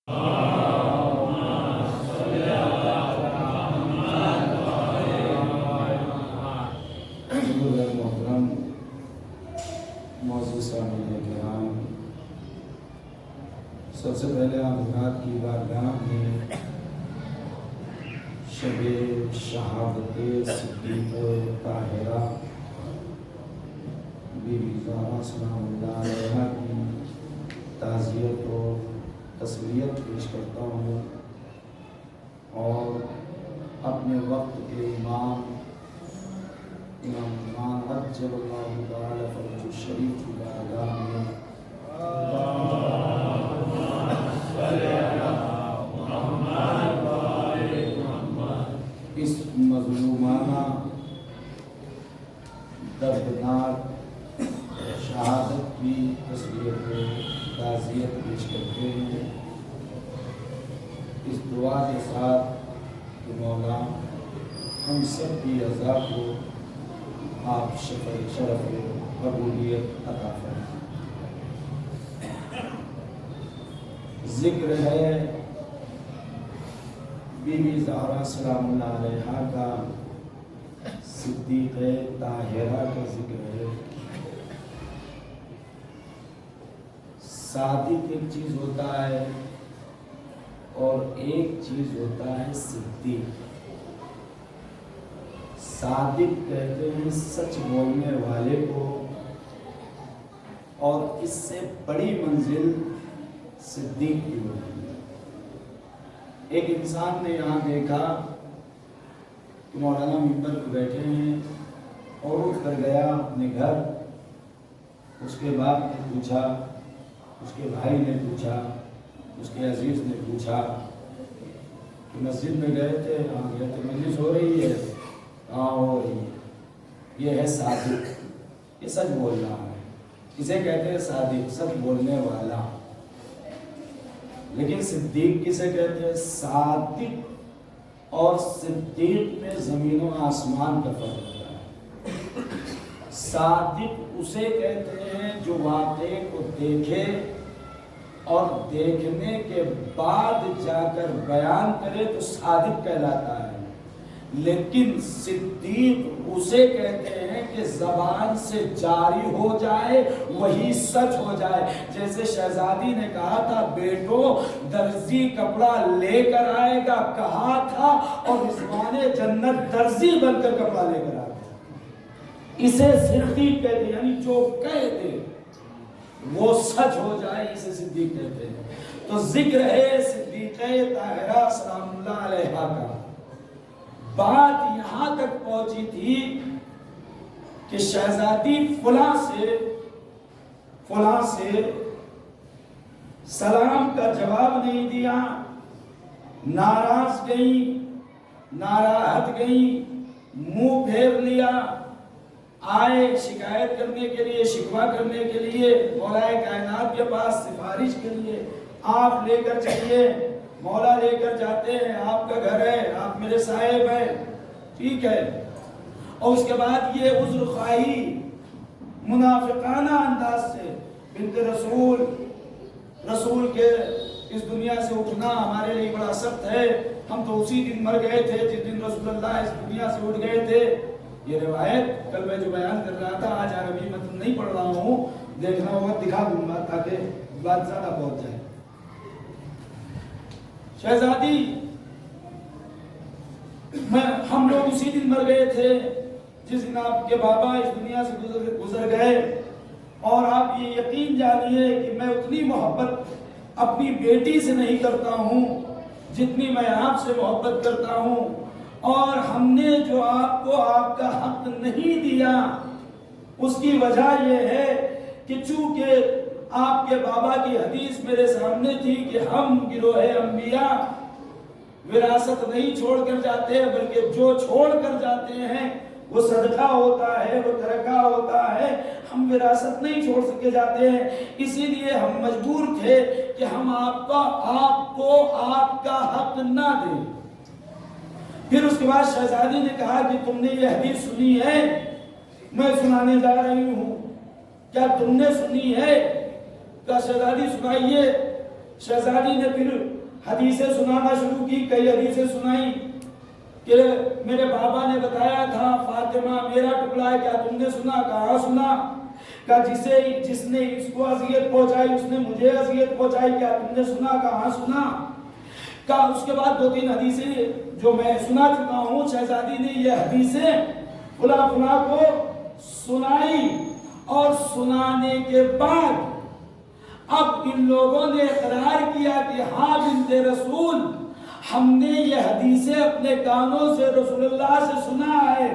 محترم معزز سامعین کرام، سب سے پہلے آپ حضرات کی بارگاہ میں شب شہادت صدیق طاہرہ بی بی زہرا سلام اللہ علیہا کی تعزیت و تسلیت پیش کرتا ہوں اور اپنے وقت کے امام عجل اللہ تعالی فرجہ الشریف کی بارگاہ میں اس مظلومانہ دردناک شہادت کی تسلیت و تعزیت پیش کرتے ہیں، اس دعا کے ساتھ کہ مولا ہم سب کی عزا کو آپ شرف قبولیت عطا فرمائیں۔ ذکر ہے بی بی زہرا سلام اللہ علیہا کا، صدیق طاہرہ کا ذکر ہے۔ صادق ایک چیز ہوتا ہے اور ایک چیز ہوتا ہے صدیق۔ صادق کہتے ہیں سچ بولنے والے کو، اور اس سے بڑی منزل صدیق کی ہوتی ہے۔ ایک انسان نے یہاں دیکھا کہ مولانا ممبر پہ بیٹھے ہیں اور اٹھ کر گیا اپنے گھر۔ اس کے باپ نے پوچھا، اس کے بھائی نے پوچھا، اس کے عزیز نے پوچھا کہ مسجد میں گئے تھے؟ ہاں گئے تھے۔ مجلس ہو رہی ہے؟ ہاں ہو رہی ہے۔ یہ ہے صادق، یہ سچ بول رہا ہے، اسے کہتے ہیں صادق، سچ بولنے والا۔ لیکن صدیق کسے کہتے ہیں؟ صادق اور صدیق میں زمین و آسمان کا فرق ہوتا ہے۔ صادق اسے کہتے ہیں جو واقعے کو دیکھے اور دیکھنے کے بعد جا کر بیان کرے تو صادق کہلاتا ہے۔ لیکن صدیق اسے کہتے ہیں کہ زبان سے جاری ہو جائے وہی سچ ہو جائے۔ جیسے شہزادی نے کہا تھا، بیٹو درزی کپڑا لے کر آئے گا کہا تھا، اور رضوان جنت درزی بن کر کپڑا لے کر آئے گا۔ اسے صدیق کہتے ہیں، یعنی جو کہہ دے وہ سچ ہو جائے، اسے صدیق کہتے ہیں۔ تو ذکر ہے صدیق طاہرہ سلام اللہ علیہا کا۔ بات یہاں تک پہنچی تھی کہ شہزادی فلاں سے سلام کا جواب نہیں دیا، ناراض گئی، ناراحت گئی، منہ پھیر لیا، آئے شکایت کرنے کے لیے، شکوہ کرنے کے لیے مولا کائنات کے پاس، سفارش کے لیے۔ آپ لے کر چلیے، مولا لے کر جاتے ہیں، آپ کا گھر ہے، آپ میرے صاحب ہیں، ٹھیک ہے۔ اور اس کے بعد یہ عذر خواہی منافقانہ انداز سے، بنت رسول کے اس دنیا سے اٹھنا ہمارے لیے بڑا سخت ہے، ہم تو اسی دن مر گئے تھے جس دن رسول اللہ اس دنیا سے اٹھ گئے تھے۔ یہ روایت کل میں جو بیان کر رہا تھا، آج عربی متن نہیں پڑھ رہا ہوں، دیکھنا ہوگا دکھا دوں گا تاکہ بات زیادہ پہنچ جائے۔ شہزادی ہم لوگ اسی دن مر گئے تھے جس دن آپ کے بابا اس دنیا سے گزر گئے، اور آپ یہ یقین جانیے کہ میں اتنی محبت اپنی بیٹی سے نہیں کرتا ہوں جتنی میں آپ سے محبت کرتا ہوں، اور ہم نے جو آپ کو آپ کا حق نہیں دیا اس کی وجہ یہ ہے کہ چونکہ آپ کے بابا کی حدیث میرے سامنے تھی کہ ہم گروہ انبیاء وراثت نہیں چھوڑ کر جاتے ہیں، بلکہ جو چھوڑ کر جاتے ہیں وہ صدقہ ہوتا ہے، وہ ترکہ ہوتا ہے، ہم وراثت نہیں چھوڑ سکے جاتے ہیں۔ اسی لیے ہم مجبور تھے کہ ہم آپ کو آپ کا حق نہ دیں۔ پھر اس کے بعد شہزادی نے کہا کہ تم نے یہ حدیث سنی ہے، میں سنانے جا رہی ہوں، کیا تم نے سنی ہے؟ کہا شہزادی سنائیے۔ شہزادی نے پھر حدیثیں سنانا شروع کی، کئی حدیثیں سنائی کہ میرے بابا نے بتایا تھا فاطمہ میرا ٹکڑا ہے، کیا تم نے سنا؟ کہاں سنا؟ کہ جس نے اس کو اذیت پہنچائی اس نے مجھے اذیت پہنچائی، کیا تم نے سنا؟ کہاں سنا؟ کہ اس کے بعد 2-3 حدیثیں جو میں سنا چکا ہوں، شہزادی نے یہ حدیثیں فلاں فلاں کو سنائی، اور سنانے کے بعد اب ان لوگوں نے اقرار کیا کہ ہاں بنت رسول، ہم نے یہ حدیثیں اپنے کانوں سے رسول اللہ سے سنا ہے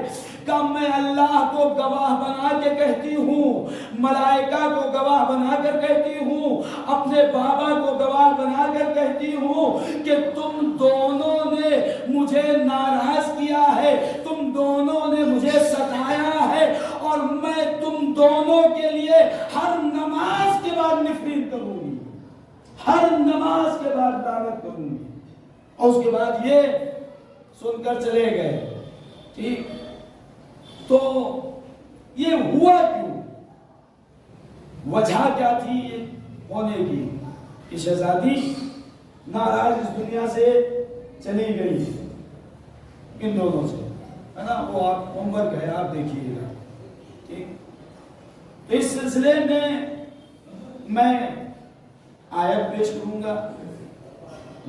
کہ میں اللہ کو گواہ بنا کے کہتی ہوں، ملائکہ کو گواہ بنا کر کہتی ہوں، اپنے بابا کو گواہ بنا کر کہتی ہوں کہ تم دونوں نے مجھے ناراض کیا ہے، تم دونوں نے مجھے ستایا ہے، اور میں تم دونوں کے لیے ہر نماز کے بعد نفرین کروں گی، ہر نماز کے بعد لعنت کروں گی۔ اور اس کے بعد یہ سن کر چلے گئے۔ ٹھیک، تو یہ ہوا کیوں؟ وجہ کیا تھی یہ ہونے کی کہ شہزادی ناراض اس دنیا سے چلی گئی ان دونوں سے، ہے نا؟ وہ آپ ہوم ورک ہے، آپ دیکھیے گا۔ ٹھیک، تو اس سلسلے میں آیت پیش کروں گا،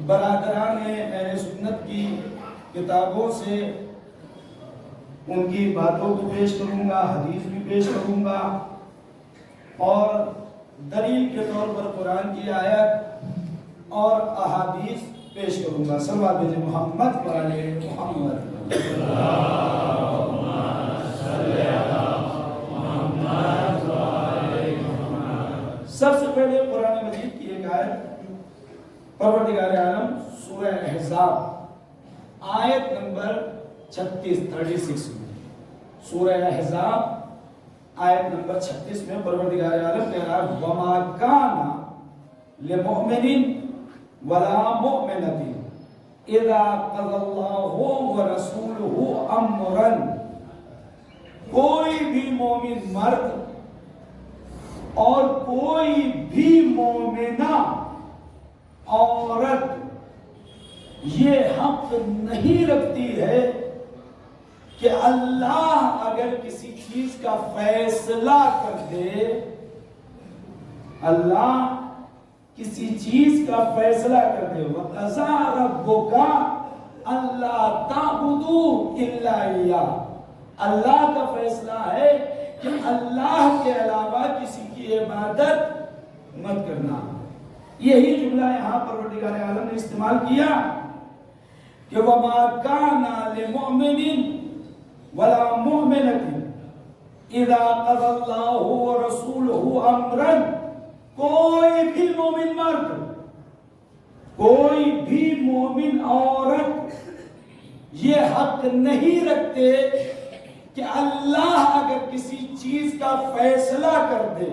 برادران اہل سنت کی کتابوں سے ان کی باتوں کو پیش کروں گا، حدیث بھی پیش کروں گا، اور دلیل کے طور پر قرآن کی آیت اور احادیث پیش کروں گا۔ صلوات بھیجیں محمد والے محمد۔ سب سے پہلے قرآن مجید کی ایک آیت، پروردگار عالم سورہ احزاب آیت نمبر 36 میں، سورہ احزاب آیت نمبر 36 میں پروردگار عالم کہہ رہا ہے وَمَا كَانَ لِمُؤْمِنٍ وَلَا مُؤْمِنَةٍ اِذَا قَضَى اللَّهُ وَرَسُولُهُ أَمْرًا، کوئی بھی مومن مرد اور کوئی بھی مومنہ عورت یہ حق نہیں رکھتی ہے کہ اللہ اگر کسی چیز کا فیصلہ کر دے، اللہ کسی چیز کا فیصلہ کر دے، وَقَضَىٰ رَبُّكَ أَلَّا تَعْبُدُوا إِلَّا إِيَّاهُ، اللہ کا فیصلہ ہے کہ اللہ کے علاوہ کسی کی عبادت مت کرنا۔ یہی جملہ یہاں پروردگار عالم نے استعمال کیا کہ وَمَا كَانَ لِمُؤْمِنٍ وَلَا مُؤْمِنَةٍ اِذَا قَضَى اللَّهُ وَرَسُولُهُ أَمْرًا، کوئی بھی مومن مرد، کوئی بھی مومن عورت یہ حق نہیں رکھتے کہ اللہ اگر کسی چیز کا فیصلہ کر دے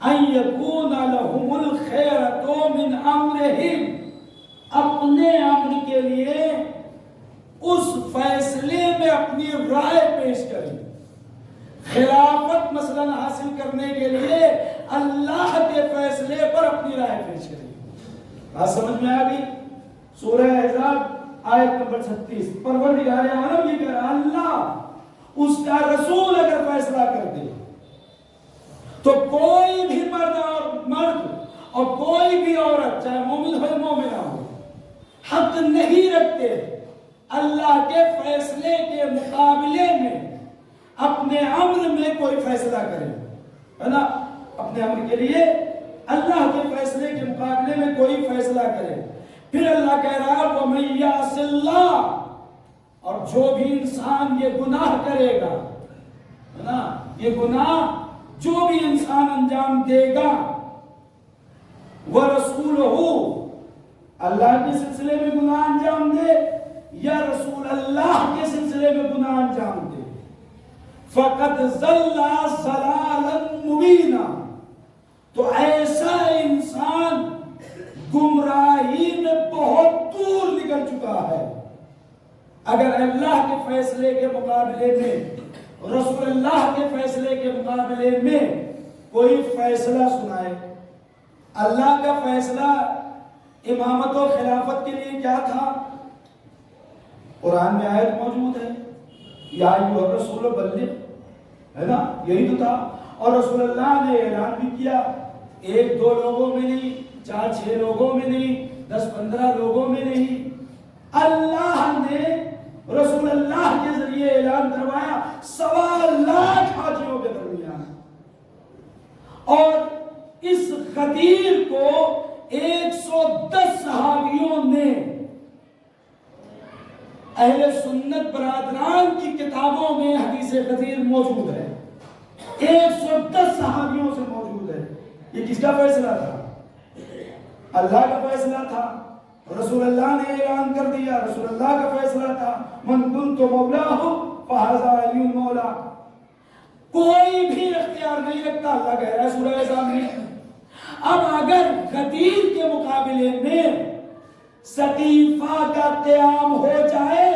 ان یکون لہم الخیرۃ من امرہم، اپنے امر کے لیے اس فیصلے میں اپنی رائے پیش کریں، خلافت مثلا حاصل کرنے کے لیے اللہ کے فیصلے پر اپنی رائے پیش کریں۔ بات سمجھ میں آ گئی؟ سورہ احزاب آیت نمبر 36 پروردگار عالم یہ کہہ رہا ہے اللہ اس کا رسول اگر فیصلہ کر دے تو کوئی بھی مرد اور کوئی بھی عورت، چاہے مومن ہو یا مومنہ ہو، حق نہیں رکھتے اللہ کے فیصلے کے مقابلے میں اپنے امر میں کوئی فیصلہ کرے، ہے نا؟ اپنے امر کے لیے اللہ کے فیصلے کے مقابلے میں کوئی فیصلہ کرے۔ پھر اللہ کہہ رہا ہے وَمَن يَعْصِ اللَّهَ، اور جو بھی انسان یہ گناہ کرے گا، ہے نا؟ یہ گناہ جو بھی انسان انجام دے گا، وَرَسُولُهُ، اللہ کے سلسلے میں گناہ انجام دے یا رسول اللہ کے سلسلے میں گناہ انجام دے، فَقَدْ ضَلَّ ضَلَالًا مُبِينًا، تو ایسا انسان گمراہی میں بہت دور نکل چکا ہے۔ اگر اللہ کے فیصلے کے مقابلے میں، رسول اللہ کے فیصلے کے مقابلے میں کوئی فیصلہ سنائے، اللہ کا فیصلہ امامت و خلافت کے لیے کیا تھا؟ قرآن میں آیت موجود ہے، یا ایھا الرسول بلغ، ہے نا، یہی تو تھا۔ اور رسول اللہ نے اعلان بھی کیا، 1-2 لوگوں میں نہیں، 4-6 لوگوں میں نہیں، 10-15 لوگوں میں نہیں، اللہ نے رسول اللہ کے ذریعے اعلان کروایا 1.25 لاکھ حاجیوں کے درمیان۔ اور اس غدیر کو 110 صحابیوں نے اہل سنت برادران کی کتابوں میں حدیث غدیر موجود ہے، 110 صحابیوں سے موجود ہے۔ یہ کس کا فیصلہ تھا؟ اللہ کا فیصلہ تھا، رسول اللہ نے اعلان کر دیا، رسول اللہ کا فیصلہ تھا، من کنت مولاہ فہذا علی مولا۔ کوئی بھی اختیار نہیں رکھتا، اللہ کہہ رہا ہے سورہ احزاب میں۔ اب اگر غدیر کے مقابلے میں سقیفہ کا قیام ہو جائے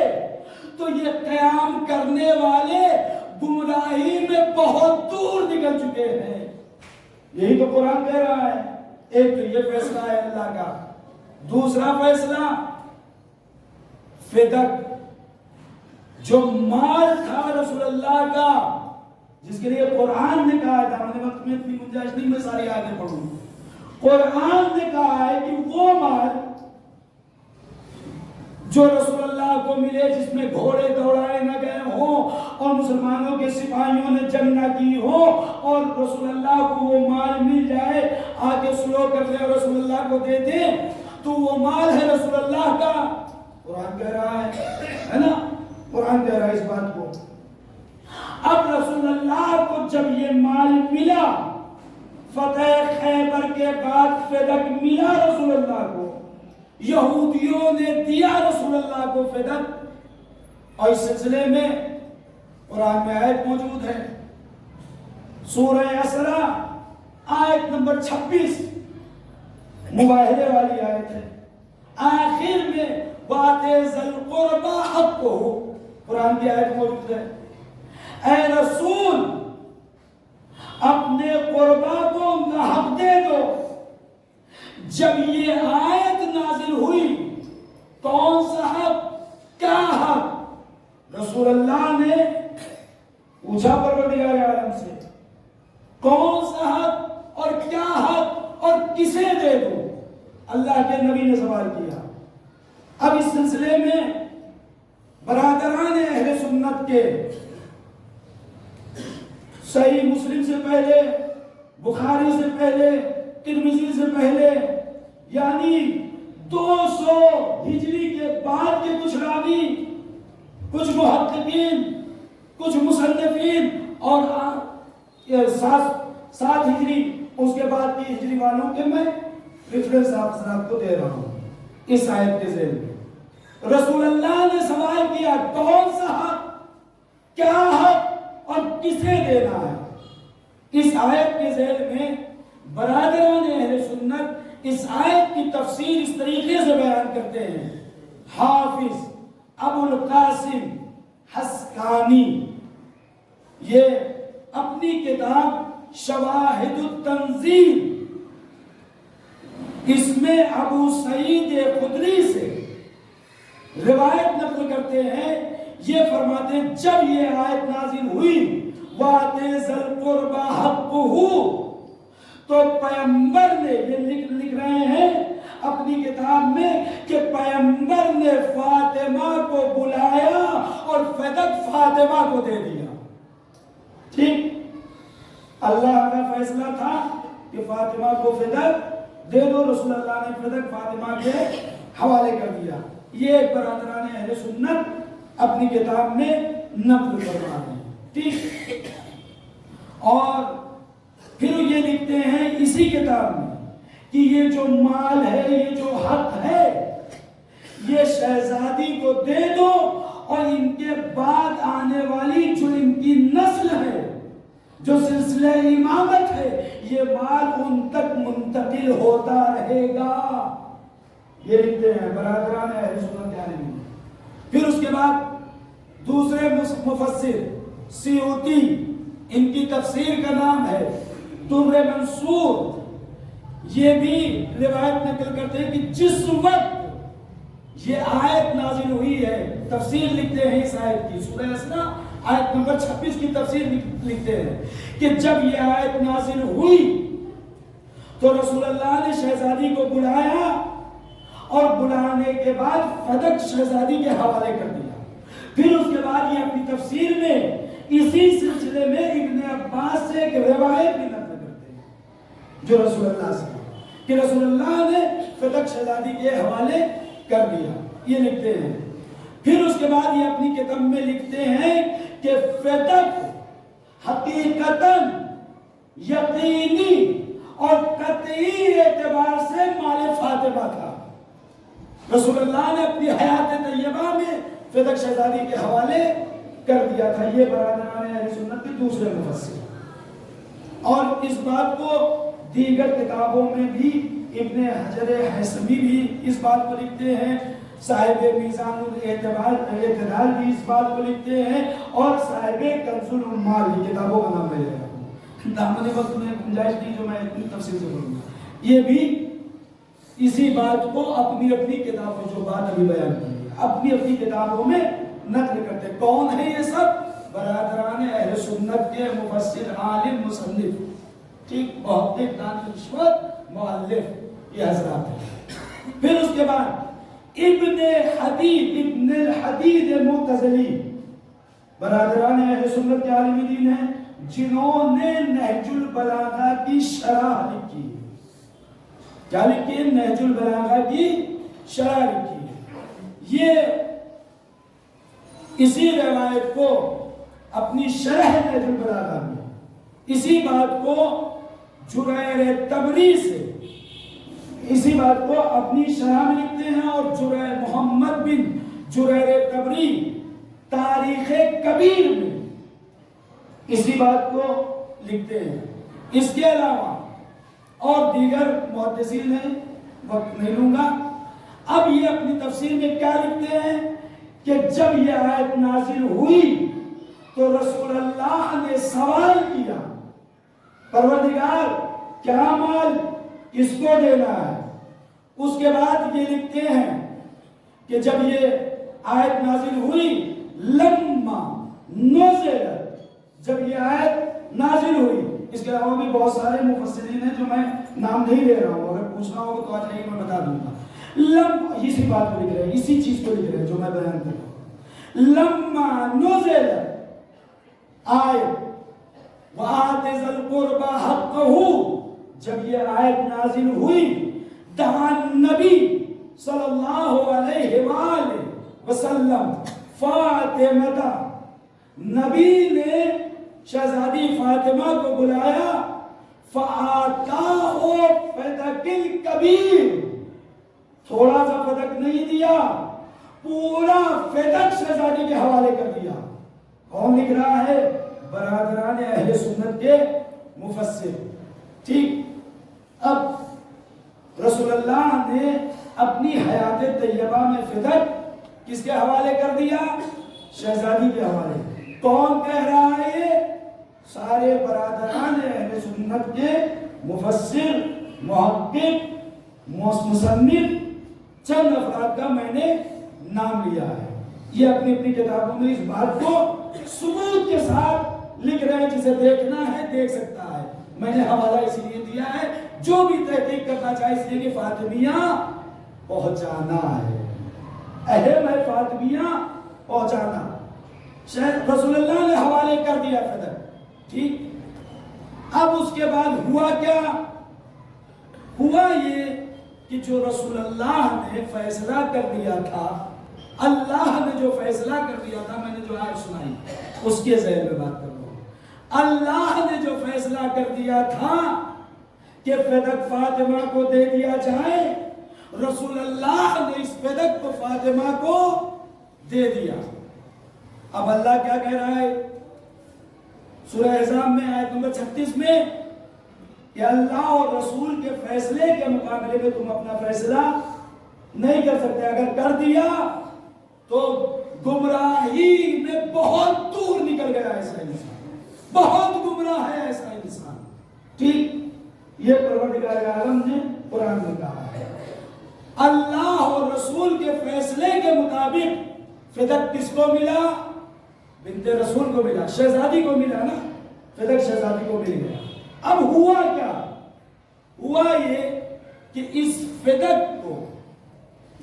تو یہ قیام کرنے والے گمراہی میں بہت دور نکل چکے ہیں۔ یہی تو قرآن کہہ رہا ہے۔ ایک تو یہ فیصلہ ہے اللہ کا، دوسرا فیصلہ فدق، جو مال تھا رسول اللہ کا، جس کے لیے قرآن نے کہا تھا، میں وقت میں اتنی گنجائش نہیں میں ساری آیتیں پڑھوں، قرآن نے کہا ہے کہ وہ مال جو رسول اللہ کو ملے، جس میں گھوڑے دوڑائے نہ گئے ہوں اور مسلمانوں کے سپاہیوں نے جنگ نہ کی ہو، اور رسول اللہ کو وہ مال مل جائے، آگے سلو کر دے اور رسول اللہ کو دے دیں، تو وہ مال ہے رسول اللہ کا۔ قرآن کہہ رہا ہے نا، قرآن کہہ رہا ہے اس بات کو۔ اب رسول اللہ کو جب یہ مال ملا، فتح خیبر کے بعد فدق ملا رسول اللہ کو، یہودیوں نے دیا رسول اللہ کو فدق، اور اس سلسلے میں قرآن میں آیت موجود ہے، سورہ اسرا آیت نمبر 26، مباہلے والی آیت ہے، آخر میں وَآتِ ذِی الْقُرْبَىٰ حَقَّهُ، قرآن کی آیت موجود ہے، اے رسول اپنے قربا کو ان کا حق دے دو۔ جب یہ آیت نازل ہوئی، کون سا حق، کیا حق؟ رسول اللہ نے پوچھا پروردگار عالم سے، کون سا حق اور کیا حق اور کسے دے دو؟ اللہ کے نبی نے سوال کیا۔ اب اس سلسلے میں برادران اہل سنت کے صحیح مسلم سے پہلے، بخاری سے پہلے، ترمذی سے پہلے، یعنی 200 ہجری کے بعد کے کچھ راوی، کچھ محققین، کچھ مصنفین، اور 7 ہجری اس کے بعد کی ہجری والوں کے میں ریفرنس آپ حضرات کو دے رہا ہوں اس آیت کے ذیل میں۔ رسول اللہ نے سوال کیا، کون سا حق، کیا حق اور کسے دینا ہے؟ اس آیت کے ذیل میں برادران اہل سنت اس آیت کی تفسیر اس طریقے سے بیان کرتے ہیں۔ حافظ ابو القاسم حسقانی یہ اپنی کتاب شواہد التنزیل، اس میں ابو سعید خدری سے روایت نقل کرتے ہیں، یہ فرماتے ہیں جب یہ آیت نازل ہوئی وَآتِ ذِی الْقُرْبَىٰ حَقَّهُ، تو پیغمبر نے، یہ لکھ رہے ہیں اپنی کتاب میں کہ پیغمبر نے فاطمہ کو بلایا اور فدق فاطمہ کو دے دیا۔ ٹھیک، اللہ کا فیصلہ تھا کہ فاطمہ کو فدق دے دو، رسول اللہ نے فدق فاطمہ کے حوالے کر دیا۔ یہ ایک برادران اہل سنت اپنی کتاب میں نقل کروا رہے ہیں۔ ٹھیک، اور پھر یہ لکھتے ہیں اسی کتاب میں کہ یہ جو مال ہے، یہ جو حق ہے، یہ شہزادی کو دے دو، اور ان کے بعد آنے والی جو ان کی نسل ہے، جو سلسلہ امامت ہے، یہ مال ان تک منتقل ہوتا رہے گا۔ یہ لکھتے ہیں برادران اہل سنت یعنی۔ پھر اس کے بعد دوسرے مفسر سیوطی، ان کی تفسیر کا نام ہے در منصور، یہ بھی روایت نقل کرتے ہیں کہ جس وقت یہ آیت نازل ہوئی ہے، تفسیر لکھتے ہیں اس آیت کی، سورہ اسراء آیت نمبر 26 کی تفسیر لکھتے ہیں کہ جب یہ آیت نازل ہوئی تو رسول اللہ نے شہزادی کو بلایا اور بلانے کے بعد فدق شہزادی کے حوالے کر دیا۔ پھر اس کے بعد یہ اپنی تفسیر میں اسی سلسلے میں ابن عباس سے ایک روایت بھی نقل کرتے ہیں جو رسول اللہ سے کہ رسول اللہ نے فدق شہزادی کے حوالے کر دیا، یہ لکھتے ہیں۔ پھر اس کے بعد یہ اپنی کتاب میں لکھتے ہیں کہ فدق حقیقتاً یقینی اور قطعی اعتبار سے مال فاطمہ تھا۔ رسول اللہ نے اپنی حیات طیبہ میں فدق شہزادی کے حوالے کر دیا تھا۔ یہ برادران اہل سنت کے دوسرے مفسر، اور اس بات کو دیگر کتابوں میں بھی ابن حجر حیثمی بھی اس بات کو لکھتے ہیں، صاحب میزان الاعتدال بھی اس بات کو لکھتے ہیں، اور صاحب کنز العمال بھی، کتابوں کا نام لے رہا ہوں، دامن وقت میں گنجائش نہیں جو میں اتنی تفصیل سے بولوں گا، یہ بھی اسی بات کو اپنی کتابوں جو بات ابھی بیان کی ہے اپنی کتابوں میں نقل کرتے۔ کون ہے یہ سب؟ برادران اہل سنت کے مفسر، عالم، مصنف، ٹھیک، محقق، دانشور، مؤلف، یہ حضرات ہیں۔ پھر اس کے بعد ابن الحدید معتزلی، برادران اہل سنت کے عالم دین ہیں جنہوں نے نہج البلاغہ کی شرح لکھی ہے۔ کیا لکھی ہے؟ نہج البلاغہ کی شرح لکھی ہے۔ یہ اسی روایت کو اپنی شرح نہج البلاغہ میں اسی بات کو جریر طبری سے اسی بات کو اپنی شرح میں لکھتے ہیں، اور محمد بن جریر طبری تاریخ کبیر میں اسی بات کو لکھتے ہیں۔ اس کے علاوہ اور دیگر محدثین ہیں، وقت نہیں لوں گا۔ اب یہ اپنی تفسیر میں کیا لکھتے ہیں کہ جب یہ آیت نازل ہوئی تو رسول اللہ نے سوال کیا، پروردگار کیا مال کس کو دینا ہے؟ اس کے بعد یہ لکھتے ہیں کہ جب یہ آیت نازل ہوئی، لما نزلت، جب یہ آیت نازل ہوئی، اس کے علاوہ بھی بہت سارے مفسرین ہیں جو میں نام نہیں لے رہا ہوں، اگر پوچھنا ہوگا تو آ جائے گا، میں بتا دوں گا۔ اسی بات کو لکھ رہے ہیں، اسی چیز کو لکھ رہے ہیں جو میں بیان کر رہا ہوں۔ لما نزلت آیت وآت ذی القربى حقہ، جب یہ آیت نازل ہوئی، دعا نبی صلی اللہ علیہ وآلہ وسلم فاطمہ، نبی نے شہزادی فاطمہ کو بلایا، فآتاہ فدق الکبیر، تھوڑا سا فدق نہیں دیا، پورا فدق شہزادی کے حوالے کر دیا۔ کون لکھ رہا ہے؟ برادران اہل سنت کے مفسر، ٹھیک۔ اب رسول اللہ نے اپنی حیات طیبہ میں فدق کس کے حوالے کر دیا؟ شہزادی کے حوالے۔ کون کہہ رہا ہے یہ؟ سارے برادران اہل سنت کے مفسر، محقق، مصنف، چند افراد کا میں نے نام لیا ہے۔ یہ اپنی کتابوں میں اس بات کو ثبوت کے ساتھ لکھ رہے ہیں، جسے دیکھنا ہے دیکھ سکتا ہے۔ میں نے حوالہ اس لیے دیا ہے، جو بھی تحقیق کرنا چاہے، اس لیے کہ فاطمیہ پہنچانا ہے، اہم ہے فاطمیہ پہنچانا۔ رسول اللہ نے حوالے کر دیا فدق، ٹھیک۔ اب اس کے بعد ہوا کیا؟ ہوا یہ کہ جو رسول اللہ نے فیصلہ کر دیا تھا، اللہ نے جو فیصلہ کر دیا تھا، میں نے جو آیت سنائی اس کے ذیل میں بات کر رہا ہوں۔ اللہ نے جو فیصلہ کر دیا تھا کہ فدق فاطمہ کو دے دیا جائے، رسول اللہ نے اس فدق کو فاطمہ کو دے دیا۔ اب اللہ کیا کہہ رہا ہے سورہ احزاب میں آیت نمبر 36 میں کہ اللہ اور رسول کے فیصلے کے مقابلے میں تم اپنا فیصلہ نہیں کر سکتے، اگر کر دیا تو گمراہی میں بہت دور نکل گیا ایسا انسان، بہت گمراہ ہے ایسا انسان، ٹھیک۔ یہ پروردگار عالم نے قرآن میں کہا ہے۔ اللہ اور رسول کے فیصلے کے مطابق فدق کس کو ملا؟ بنت رسول کو ملا، شہزادی کو ملا نا، فدق شہزادی کو مل گیا۔ اب ہوا کیا؟ ہوا یہ کہ اس فدق کو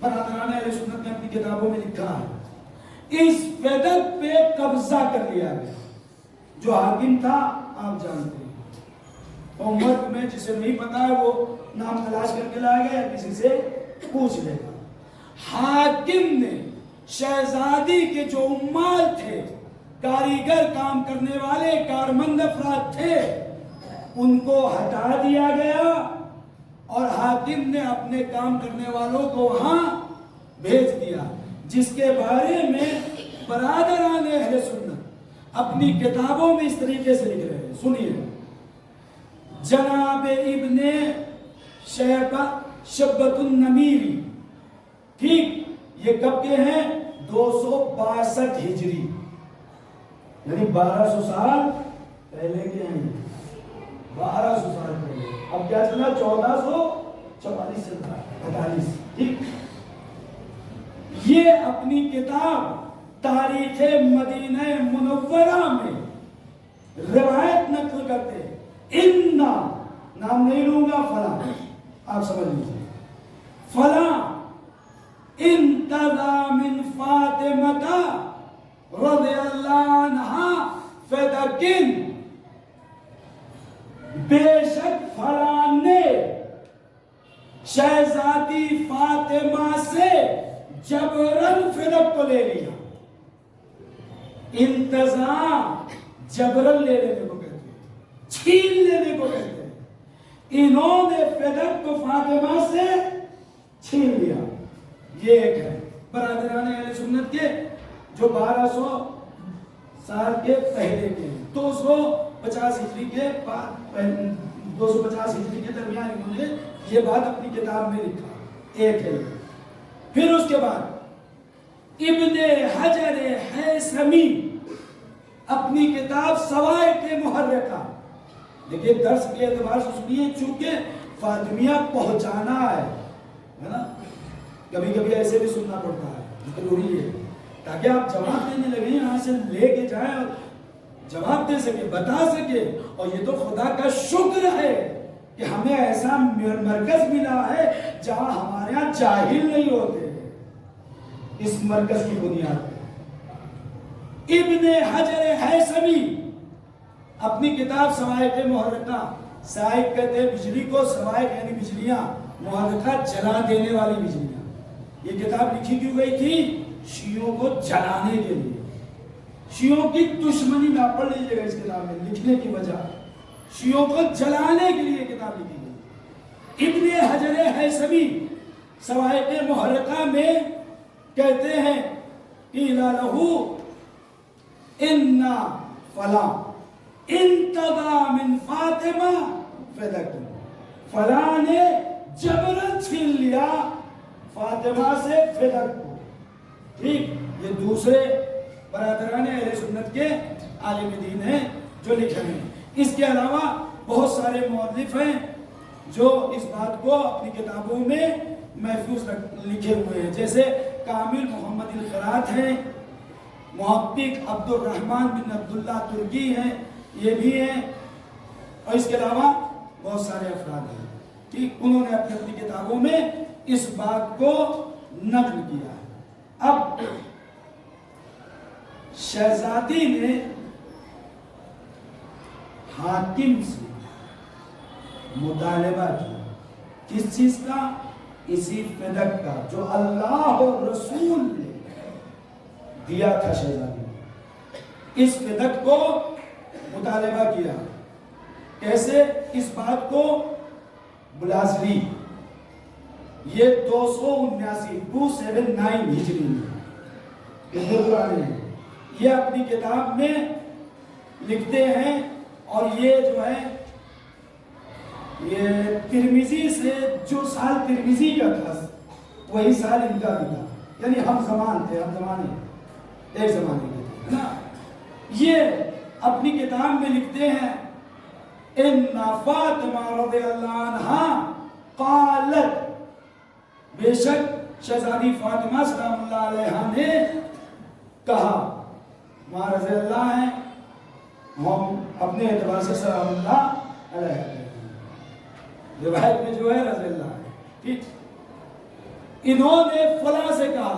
برادران اہل سنت نے اپنی کتابوں میں لکھا ہے، اس فدق پہ قبضہ کر لیا گیا۔ جو حاکم تھا آپ جانتے ہیں، امت میں جسے نہیں پتا ہے وہ نام تلاش کر کے لایا گیا، کسی سے پوچھ لے گا۔ حاکم نے شہزادی کے جو عمال تھے، کاریگر، کام کرنے والے کارمند افراد تھے، ان کو ہٹا دیا گیا اور حاکم نے اپنے کام کرنے والوں کو وہاں بھیج دیا، جس کے بارے میں برادران اہل سنت اپنی کتابوں میں اس طریقے سے لکھ رہے ہیں۔ سنیے، جناب ابن شبۃ النمیری، ٹھیک، یہ کب کے ہیں؟ 262 ہجری، یعنی 1200 سال پہلے کے ہیں، 1200 سال پہلے۔ اب کیا چلا؟ 1444 سے 48، ٹھیک۔ یہ اپنی کتاب تاریخ مدینہ منورہ میں روایت نقل کرتے ہیں۔ نام نہیں لوں گا، فلاں، آپ سمجھ لیجیے، فلاں انتظا من فاطمہ رضی اللہ عنہا فدقن، بے شک فلاں نے شہزادی فاطمہ سے جبرن فدق کو لے لیا۔ انتظام جبرن لے لینے کو کہتے ہیں، چھین لینے کو کہتے ہیں۔ انہوں نے فدق کو فاطمہ سے چھین لیا۔ یہ ایک ہے برادران اہل سنت کے جو 1200 سال کے پہلے کے، 250 ہجری کے بعد، 250 ہجری کے درمیان انہوں نے یہ بات اپنی کتاب میں لکھا، ایک ہے۔ پھر اس کے بعد ابن حجر ہیثمی اپنی کتاب سوائق محرقہ، دیکھیے درس کے اعتبار سے سنیے، چونکہ فاطمیہ پہنچانا ہے نا، کبھی کبھی ایسے بھی سننا پڑتا ہے، ضروری ہے تاکہ آپ جواب دینے لگے، یہاں سے لے کے جائیں اور جواب دے سکے، بتا سکے۔ اور یہ تو خدا کا شکر ہے کہ ہمیں ایسا مرکز ملا ہے جہاں ہمارے ہاں جاہل نہیں ہوتے، اس مرکز کی بنیاد پہ۔ ابن حجر ہیثمی اپنی کتاب سوائق محرقہ، سائق کہتے ہیں بجلی کو، سوائق یعنی بجلیاں، محرقہ جلا دینے والی بجلیاں۔ یہ کتاب لکھی کیوں گئی تھی؟ شیعوں کو جلانے کے لیے، شیعوں کی دشمنی میں، آپ پڑھ لیجیے گا اس کتاب میں لکھنے کی وجہ، شیعوں کو جلانے کے لیے کتاب لکھی گئی۔ ابن حجر ہیثمی سوائق محرقہ میں کہتے ہیں قیل لہ ان فلاں انتظا من فاطمہ فدق، فلاں نے جبرن چھین لیا فاطمہ سے فدق کو، ٹھیک۔ یہ دوسرے برادران اہل سنت کے عالم دین ہیں جو لکھ رہے ہیں۔ اس کے علاوہ بہت سارے مؤلف ہیں جو اس بات کو اپنی کتابوں میں محفوظ لکھے ہوئے ہیں، جیسے کامل محمد الخراط ہیں، محقق عبد الرحمن بن عبداللہ ترکی ہیں، یہ بھی ہیں، اور اس کے علاوہ بہت سارے افراد ہیں، ٹھیک۔ انہوں نے اپنی کتابوں میں اس بات کو نقل کیا ہے۔ اب شہزادی نے حاکم سے مطالبہ کیا، کس چیز کا؟ اسی فدق کا جو اللہ اور رسول نے دیا تھا شہزادی نے۔ اس فدق کو مطالبہ کیا، کیسے؟ اس بات کو بلازری، یہ 279 ہجری میں یہ اپنی کتاب میں لکھتے ہیں، اور یہ جو ہے یہ ترمذی سے جو سال ترمذی کا تھا وہی سال ان کا بھی تھا، یعنی ہم زمان تھے، ہم زمانے، ایک زمانے کے تھے نا۔ یہ اپنی کتاب میں لکھتے ہیں ان فاطمہ رضی اللہ عنہا قالت، بے شک شہزادی فاطمہ سلام اللہ علیہا نے کہا، ماں رضی اللہ ہیں، ہم اپنے اعتبار سے سلام اللہ علیہ، روایت میں جو ہے رضی اللہ ہے، ٹھیک، انہوں نے فلاں سے کہا،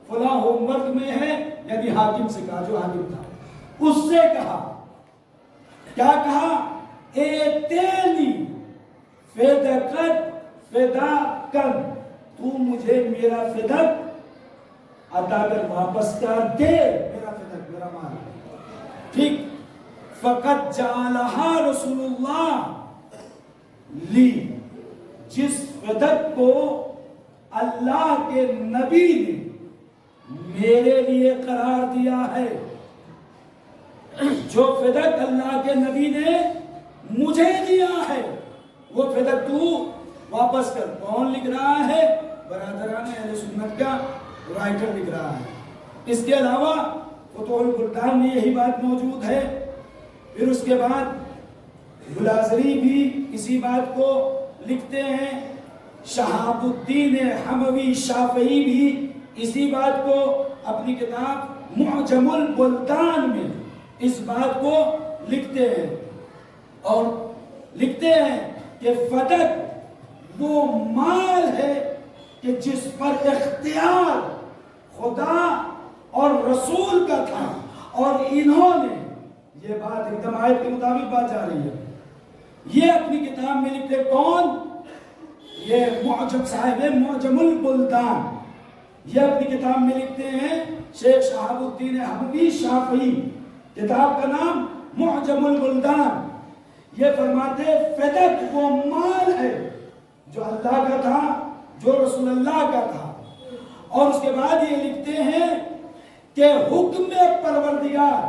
فلاں ہوم ورک میں ہے، یعنی حاکم سے کہا، جو حاکم تھا، اس سے کہا، کیا کہا؟ ایتینی فدقت فداکن، تو مجھے میرا فدق عطا کر، واپس کر دے میرا فدق، میرا مال، ٹھیک، فقط جعلہا رسول اللہ لی، جس فدق کو اللہ کے نبی نے میرے لیے قرار دیا ہے، جو فدق اللہ کے نبی نے مجھے دیا ہے، وہ فدق تو واپس کر۔ کون لکھ رہا ہے؟ برادران اہل سنت کا رائٹر لکھ رہا ہے۔ اس کے علاوہ فتوح البلدان میں یہی بات موجود ہے۔ پھر اس کے بعد گلازری بھی اسی بات کو لکھتے ہیں، شہاب الدین حموی شافعی بھی اسی بات کو اپنی کتاب معجم البلدان میں اس بات کو لکھتے ہیں، اور لکھتے ہیں کہ فدق وہ مال ہے کہ جس پر اختیار خدا اور رسول کا تھا، اور انہوں نے یہ بات ایک دم آیت کے مطابق بات جا رہی ہے، یہ اپنی کتاب میں لکھتے کون؟ یہ معجم صاحب معجم البلدان، یہ اپنی کتاب میں لکھتے ہیں شیخ شہاب الدین حموی شافعی، کتاب کا نام معجم البلدان۔ یہ فرماتے فدق وہ مال ہے جو اللہ کا تھا، جو رسول اللہ کا تھا، اور اس کے بعد یہ لکھتے ہیں کہ حکم پروردگار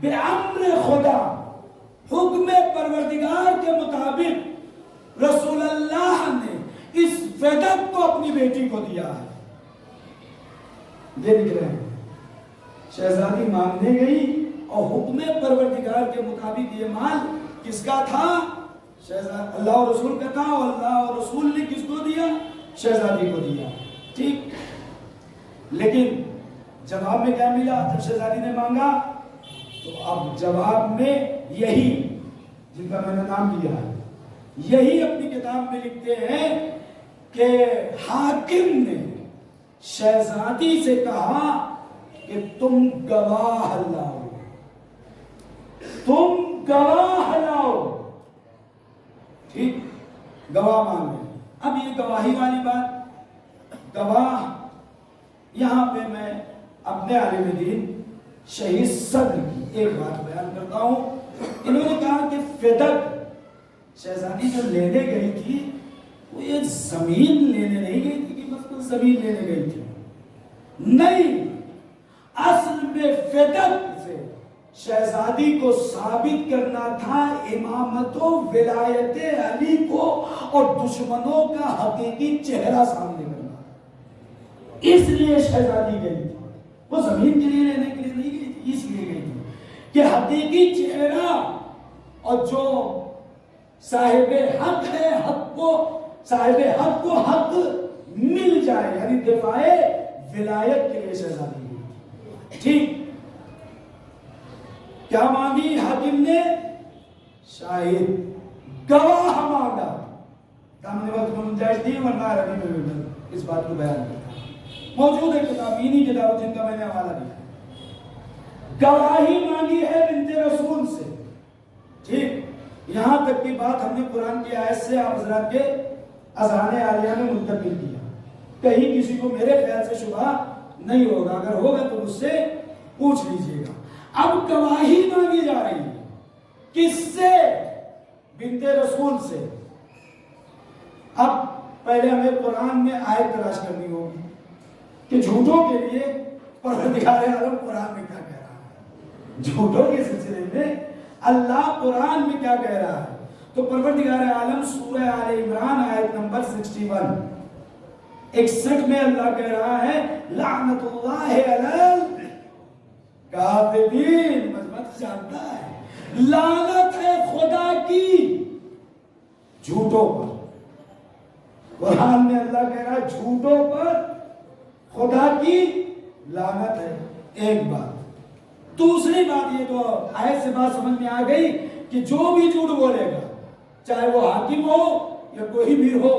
بِأَمْرِ خدا، حکم پروردگار کے مطابق رسول اللہ نے اس فدق کو اپنی بیٹی کو دیا ہے۔ یہ لکھ رہے ہیں، شہزادی مانگنے گئی اور حکم پروردگار کے مطابق یہ مال کس کا تھا؟ شہزادی اللہ اور رسول کا تھا، اور اللہ اور رسول نے کس کو دیا؟ شہزادی کو دیا، ٹھیک۔ لیکن جواب میں کیا ملا جب شہزادی نے مانگا؟ تو اب جواب میں یہی جن کا میں نے نام لیا ہے، یہی اپنی کتاب میں لکھتے ہیں کہ حاکم نے شہزادی سے کہا کہ تم گواہ لاؤ، تم گواہ لاؤ، ٹھیک، گواہ مانگے۔ اب یہ گواہی والی بات، گواہ، یہاں پہ میں اپنے عالم دین شہید صدر کی ایک بات بیان کرتا ہوں۔ انہوں نے کہا کہ فدق شہزادی جو لینے گئی تھی وہ یہ زمین لینے نہیں گئی تھی کہ بس زمین لینے گئی تھی، نہیں، اصل میں فدق سے شہزادی کو ثابت کرنا تھا امامت و ولایت علی کو، اور دشمنوں کا حقیقی چہرہ سامنے کرنا، اس لیے شہزادی گئی تھی، وہ زمین کے لیے لینے کے لیے نہیں گئی تھی، اس لیے گئی تھی کہ حقیقی چہرہ اور جو صاحب حق ہے، صاحب حق کو حق مل جائے، یعنی دفاع ولایت کے لیے شہزادی ہوئی، ٹھیک۔ کیا مانگی حاکم نے؟ شاہد، گواہ مانگا۔ دامن وقت میں گنجائش دی ورنہ عربی میں اس بات کو بیان کرتا موجود ہے کتاب، انہی کتاب جن کا میں نے حوالہ دیا، گواہی مانگی ہے بنت رسول سے، ٹھیک۔ یہاں تک کی بات ہم نے قرآن کی آیت سے آپ حضرات کے اذہان عالیہ میں منتقل کیا، کہیں کسی کو میرے خیال سے شبہ نہیں ہوگا، اگر ہوگا تو مجھ سے پوچھ لیجئے گا۔ اب گواہی مانگی جا رہی ہے، کس سے؟ بنت رسول سے۔ اب پہلے ہمیں قرآن میں آیت تلاش کرنی ہوگی کہ جھوٹوں کے لیے پروردگار عالم قرآن میں کیا کہہ رہا ہے، جھوٹوں کے سلسلے میں اللہ قرآن میں کیا کہہ رہا ہے۔ تو پروردگار عالم سورہ آل عمران آیت نمبر 61 میں اللہ کہہ رہا ہے لعنت اللہ علی الکاذبین، مذمت جانتا ہے، لعنت ہے خدا کی جھوٹوں پر. قرآن میں اللہ کہہ رہا ہے جھوٹوں پر خدا کی لعنت ہے. ایک بات. دوسری بات یہ تو آیت سے بات سمجھ میں آ گئی کہ جو بھی جھوٹ بولے گا چاہے وہ حاکم ہو یا کوئی بھی ہو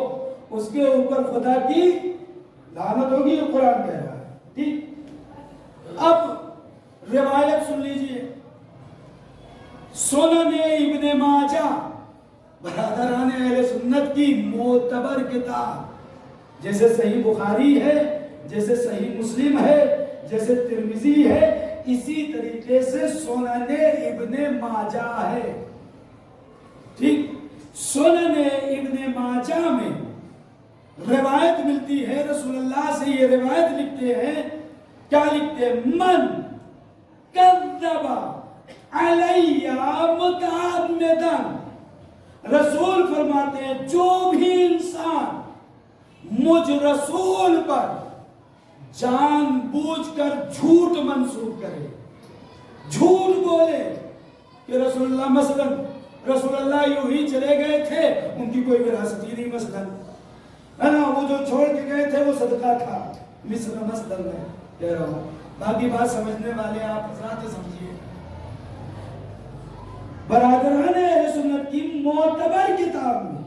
اس کے اوپر خدا کی لعنت ہوگی. یہ قرآن کہہ رہا ہے. ٹھیک. اب روایت سن لیجئے. سنن ابن ماجہ برادران اہل سنت کی معتبر کتاب جیسے صحیح بخاری ہے, جیسے صحیح مسلم ہے, جیسے ترمذی ہے, اسی طریقے سے سنن ابن ماجہ ہے. ٹھیک. سنن ابن ماجہ میں روایت ملتی ہے. رسول اللہ سے یہ روایت لکھتے ہیں. کیا لکھتے ہیں؟ من کذب علی متعمداً. رسول فرماتے ہیں جو بھی انسان مجھ رسول پر جان بوجھ کر جھوٹ منسوب کرے, جھوٹ بولے کہ رسول اللہ مثلا رسول اللہ یوں ہی چلے گئے تھے, ان کی کوئی وراثت ہی نہیں مثلا ہے نا, وہ جو چھوڑ کے گئے تھے وہ صدقہ تھا مثلا میں کہہ رہا ہوں. باقی بات سمجھنے والے آپ حضرات سمجھیے. برادران اہل سنت کی معتبر کتاب میں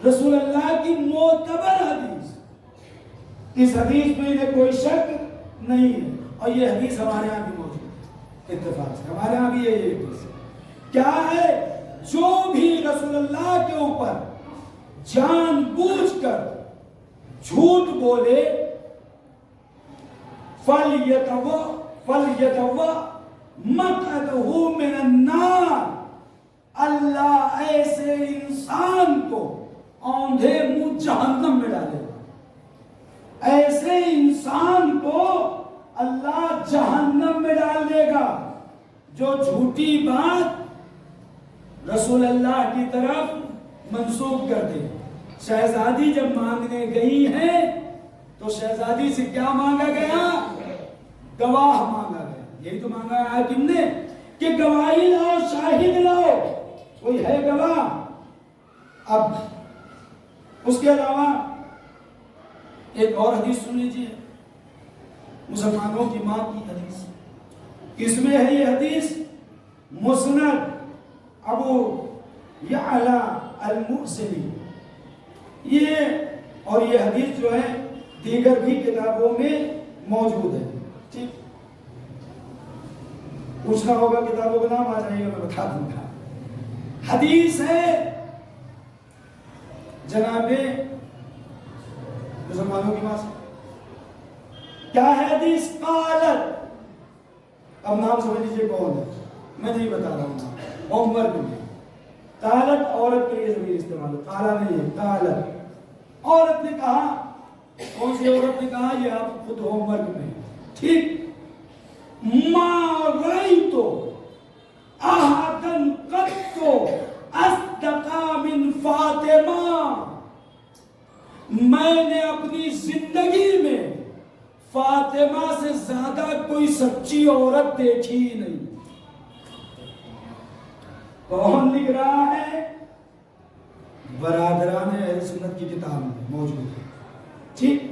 رسول اللہ کی معتبر حدیث, اس حدیث میں انہیں کوئی شک نہیں ہے, اور یہ حدیث ہمارے ہاں بھی موجود ہے اتفاق سے. ہمارے ہاں بھی یہ حدیث کیا ہے؟ جو بھی رسول اللہ کے اوپر جان بوجھ کر جھوٹ بولے فَلْيَتَوَّ مَقْعَدَهُ مِنَ النَّارِ. اللہ ایسے انسان کو اوندھے منہ جہنم میں ڈالے گا. ایسے انسان کو اللہ جہنم میں ڈال دے گا جو جھوٹی بات رسول اللہ کی طرف منسوب کر دے. شہزادی جب مانگنے گئی ہیں تو شہزادی سے کیا مانگا گیا؟ گواہ مانگا گیا. یہی تو مانگا ہے حاکم نے کہ گواہی لاؤ, شاہد لاؤ, کوئی ہے گواہ. اب اس کے علاوہ ایک اور حدیث سن لیجیے, مسلمانوں کی ماں کی حدیث. کس میں ہے یہ حدیث؟ مسند ابو یعلا الموصلی. یہ اور یہ حدیث جو ہے دیگر بھی کتابوں میں موجود ہے. ٹھیک. پوچھنا ہوگا کتابوں کا نام, آ جائیے میں بتا دوں گا. حدیث ہے جناب مسلمانوں کی بات. کیا ہے حدیث؟ قالت. اب نام سمجھ لیجیے کون ہے, میں نہیں بتا رہا ہوں. ہوم ورک میں قالت عورت کے لیے ضمیر استعمال ہو, قالا نہیں ہے, قالت. عورت نے کہا. کون سی عورت نے کہا؟ یہ آپ خود ہوم ورک میں. ٹھیک. ما رأيت أحدا قط أصدق من فاطمہ. میں نے اپنی زندگی میں فاطمہ سے زیادہ کوئی سچی عورت دیکھی ہی نہیں. کون لکھ رہا ہے؟ برادران اہل سنت کی کتاب میں موجود ہے. ٹھیک.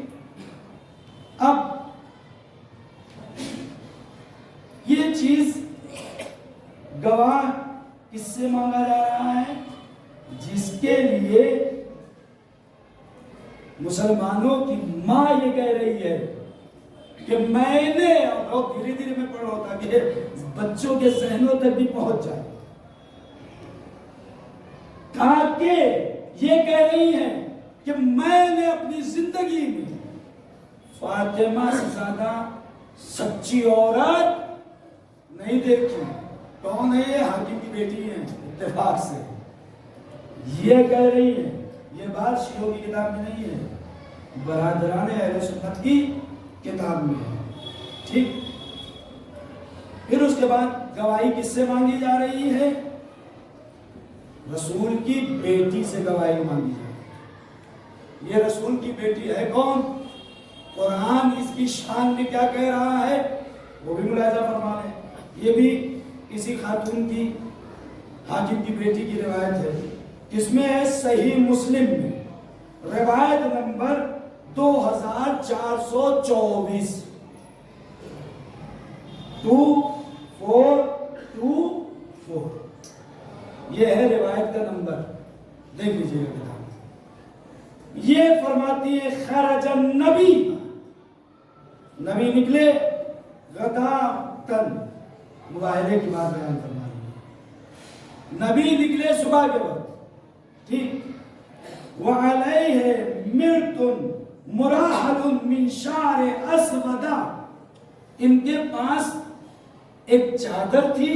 اب یہ چیز گواہ کس سے مانگا جا رہا ہے؟ جس کے لیے مسلمانوں کی ماں یہ کہہ رہی ہے کہ میں نے, اور دھیرے دھیرے میں پڑھ رہا ہوتا کہ بچوں کے ذہنوں تک بھی پہنچ جائے, تاکہ یہ کہہ رہی ہیں کہ میں نے اپنی زندگی میں فاطمہ سے زیادہ سچی عورت نہیں دیکھی. کون ہے یہ؟ حاکم کی بیٹی ہے اتفاق سے. یہ کہہ رہی ہے. یہ بات شیعوں کی کتاب میں نہیں ہے, برادران اہل سنت کی کتاب میں ہے. ٹھیک. پھر اس کے بعد گواہی کس سے مانگی جا رہی ہے؟ رسول کی بیٹی سے گواہی مانگی جا رہی ہے. یہ رسول کی بیٹی ہے کون؟ قرآن اس کی شان میں کیا کہہ رہا ہے وہ بھی ملاحظہ فرما لیں. یہ بھی کسی خاتون کی حاکم کی بیٹی کی روایت ہے، اس میں ہے صحیح مسلم میں روایت نمبر 2424 2424 یہ ہے روایت کا نمبر، دیکھ لیجیے گا۔ یہ فرماتی ہے خرج النبی، نبی نکلے غداتن، مظاہرے کی بات بیان فرما رہی ہے، نبی نکلے صبح کے وقت، ٹھیک، وعلیہ مرت مراحل من شعر اسود، ان کے پاس ایک چادر تھی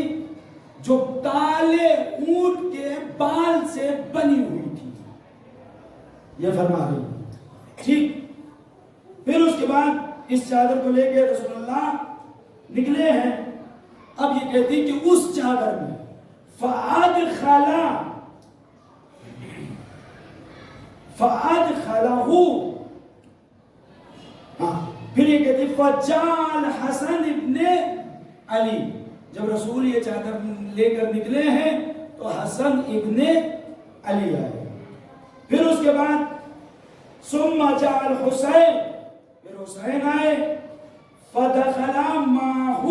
جو کالے اونٹ کے بال سے بنی ہوئی تھی، یہ فرما رہی ہے، ٹھیک۔ پھر اس کے بعد اس چادر کو لے کے رسول اللہ نکلے ہیں۔ اب یہ کہتی کہ اس چادر میں فَأَدْخَلَهُ، پھر یہ کہتی فَجَعَلْ حسن ابن علی، جب رسول یہ چادر لے کر نکلے ہیں تو حسن ابن علی آئے۔ پھر اس کے بعد ثُمَّ جَعَلْ حسین، پھر حسین آئے، فَدَخَلَ مَعَهُ،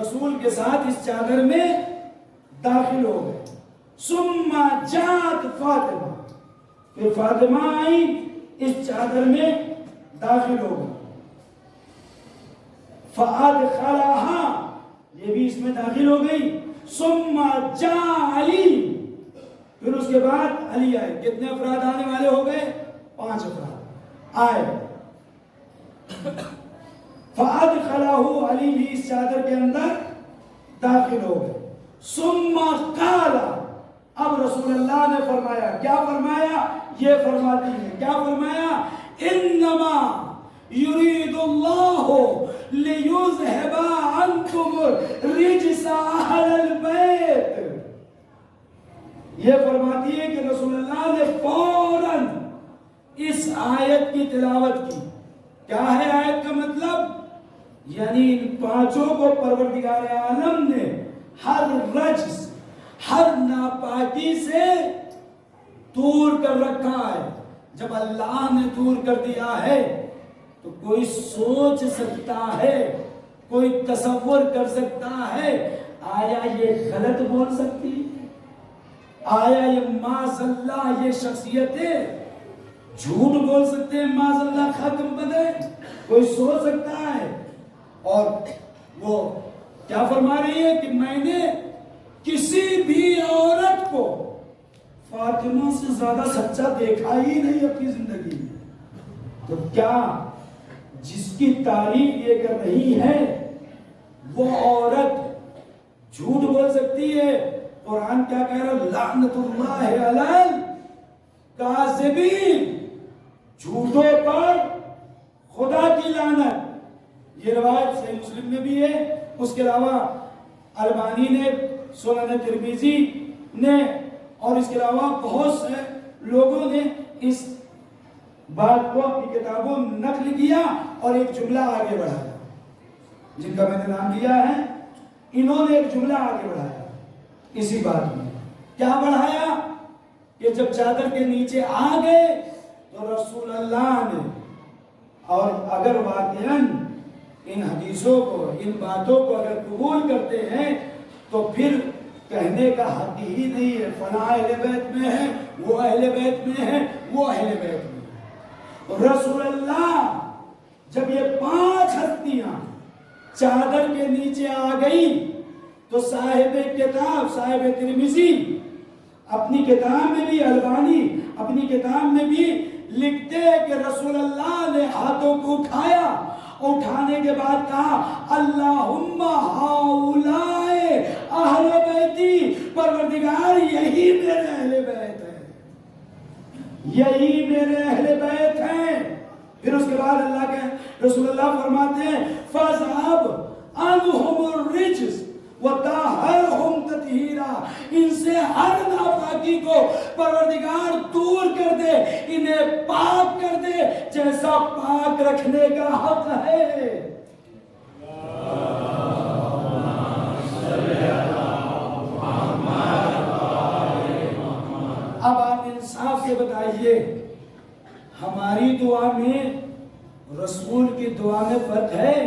رسول کے ساتھ اس چادر میں داخل ہو گئے۔ ثُمَّ جَاءَتْ فاطمہ، پھر فاطمہ آئی، اس چادر میں داخل ہو گئے۔ فَأَدْخَلَهَا، یہ بھی اس میں داخل ہو گئی۔ ثُمَّ جَاءَ عَلِي، پھر اس کے بعد علی آئے۔ کتنے افراد آنے والے ہو گئے؟ 5 افراد آئے۔ فَأَدْخَلَهُ، علی بھی اس چادر کے اندر داخل ہو گئے۔ ثُمَّ قَالَ، اب رسول اللہ نے فرمایا، کیا فرمایا؟ یہ فرماتی ہے، کیا فرمایا؟ اِنَّمَا يُرِيدُ اللَّهُ لِيُذْهِبَ عَنْكُمُ الرِّجْسَ أَهْلَ الْبَيْتِ، یہ فرماتی ہے کہ رسول اللہ نے فوراً اس آیت کی تلاوت کی۔ کیا ہے آیت کا مطلب؟ یعنی ان 5 کو پروردگار عالم نے ہر رجس، ہر ناپاکی سے دور کر رکھا ہے۔ جب اللہ نے دور کر دیا ہے تو کوئی سوچ سکتا ہے، کوئی تصور کر سکتا ہے آیا یہ غلط بول سکتی ہے؟ آیا یہ معاذ اللہ یہ شخصیتیں جھوٹ بول سکتے ہیں؟ معاذ اللہ ختم بدے، کوئی سوچ سکتا ہے؟ اور وہ کیا فرما رہی ہے کہ میں نے کسی بھی عورت کو فاطمہ سے زیادہ سچا دیکھا ہی نہیں اپنی زندگی میں۔ تو کیا جس کی تعریف یہ کر رہی ہے وہ عورت جھوٹ بول سکتی ہے؟ قرآن کیا کہہ رہا ہے؟ لعنت اللہ علی الکاذبین، جھوٹوں پر خدا کی لعنت۔ یہ روایت صحیح مسلم میں بھی ہے۔ اس کے علاوہ البانی نے، سنن ترمذی نے، اور اس کے علاوہ بہت سے لوگوں نے اس بات کو اپنی کتابوں میں نقل کیا اور ایک جملہ آگے بڑھایا، جن کا میں نے نام لیا ہے، انہوں نے ایک جملہ آگے بڑھایا اسی بات میں۔ کیا بڑھایا؟ کہ جب چادر کے نیچے آ گئے تو رسول اللہ نے، اور اگر واقعاً ان حدیثوں کو، ان باتوں کو اگر قبول کرتے ہیں تو پھر کہنے کا حق ہی نہیں ہے فلاں اہل بیت میں ہے، وہ اہل بیت میں ہے، وہ اہل بیت میں ہے۔ رسول اللہ جب یہ 5 ہستیاں چادر کے نیچے آ گئی تو صاحب کتاب، صاحب ترمذی اپنی کتاب میں بھی، البانی اپنی کتاب میں بھی لکھتے ہیں کہ رسول اللہ نے ہاتھوں کو اٹھایا، اٹھانے کے بعد کہا اللہم ہاؤلائے اہل بیتی، پروردگار یہی میرے اہل بیت ہیں، یہی میرے اہل بیت ہیں۔ پھر اس کے بعد اللہ کے رسول اللہ فرماتے ہیں فَاذْهَبْ عَنْهُمُ الرِّجْسَ وَطَهِّرْهُمْ تَطْهِيرًا، ان سے ہر ناپاکی کو پروردگار دور کر دے، انہیں پاک کر دے جیسا پاک رکھنے کا حق ہے۔ ہماری دعا میں رسول کی دعا میں فرق ہے.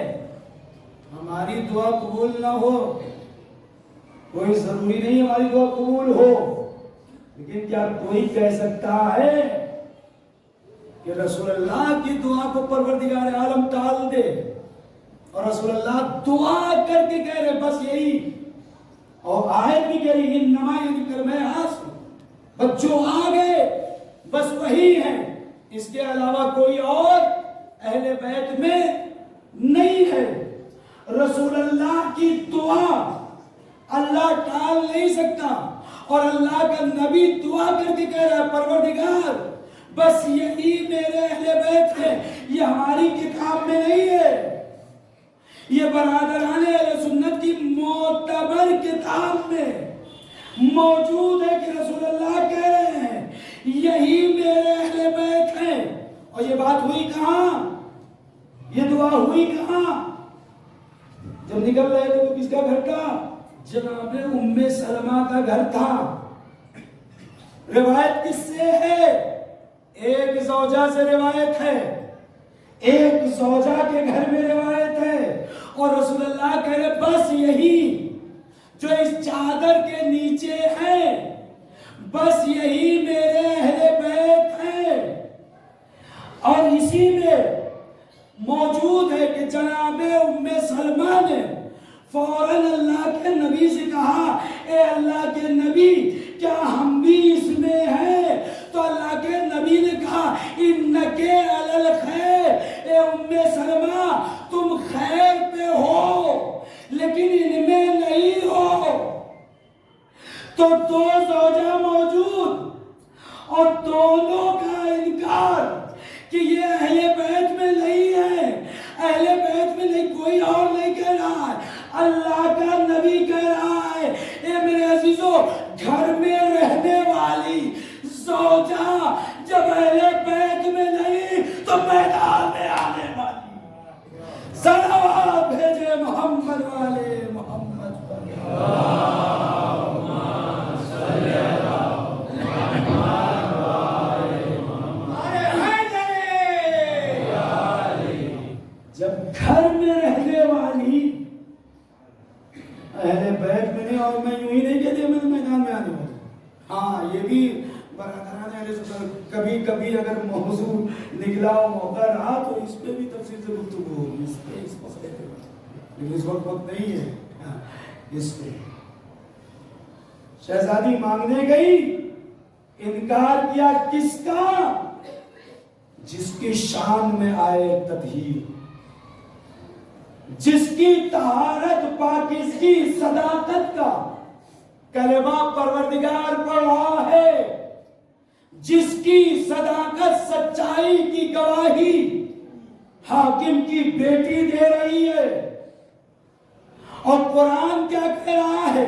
ہماری دعا قبول نہ ہو، کوئی ضروری نہیں ہماری دعا قبول ہو، لیکن کیا کوئی کہہ سکتا ہے کہ رسول اللہ کی دعا کو پروردگار عالم ٹال دے؟ اور رسول اللہ دعا کر کے کہہ رہے بس یہی، اور آیت بھی کہہ رہی انما یذکر میں حاصل، بس جو آ گئے بس وہی ہے، اس کے علاوہ کوئی اور اہل بیت میں نہیں ہے. رسول اللہ کی دعا اللہ ٹال نہیں سکتا، اور اللہ کا نبی دعا کر کے کہہ رہا ہے پروردگار بس یہی میرے اہل بیت ہے. یہ ہماری کتاب میں نہیں ہے، یہ برادران اہل سنت کی معتبر کتاب میں موجود ہے کہ رسول اللہ کہہ رہے ہیں یہی میرے اہل بیت ہیں. اور یہ بات ہوئی کہاں؟ یہ دعا ہوئی کہاں؟ جب نکل رہے تھے تو کس کا گھر تھا؟ جناب ام سلمہ کا گھر تھا. روایت کس سے ہے؟ ایک زوجہ سے روایت ہے، ایک زوجہ کے گھر میں روایت ہے، اور رسول اللہ کہہ رہے بس یہی جو اس چادر کے نیچے ہے بس یہی میرے اہل بیت ہیں. اور اسی میں موجود ہے کہ جناب ام سلمہ نے فوراً اللہ کے نبی سے کہا اے اللہ کے نبی کیا ہم بھی اس میں ہیں؟ تو اللہ کے نبی نے کہا انکے علی الخیر، اے ام سلمہ تم خیر پہ ہو لیکن ان میں نہیں ہو. تو دو زوجہ موجود اور دونوں کا انکار کہ یہ اہل بیت میں نہیں ہے، اہل بیت میں نہیں، کوئی اور نہیں کہہ رہا ہے، اللہ کا نبی کہہ رہا ہے اے میرے عزیزو گھر میں رہنے والی زوجہ جب اہل بیت میں نہیں تو میدان میں آنے والی. صلوات بھیجے محمد والے محمد پر. جب گھر میں رہنے والی اہل بیت میں نہیں، اور میں یوں ہی نہیں کہتے میں میدان میں آنے والا. ہاں یہ بھی برادران اہل سنت کبھی کبھی اگر موضوع نکلا اور موقع رہا تو اس پہ بھی تفصیل سے گفتگو ہوگی، اس پہ اس مسئلے پہ، لیکن اس وقت نہیں ہے. اس پہ شہزادی مانگنے گئی، انکار کیا کس کا؟ جس کی شان میں آئے تطہیر، جس کی طہارت پاکیزگی صداقت کا کلمہ پروردگار پڑھ رہا ہے، جس کی صداقت سچائی کی گواہی حاکم کی بیٹی دے رہی ہے. اور قرآن کیا کہہ رہا ہے؟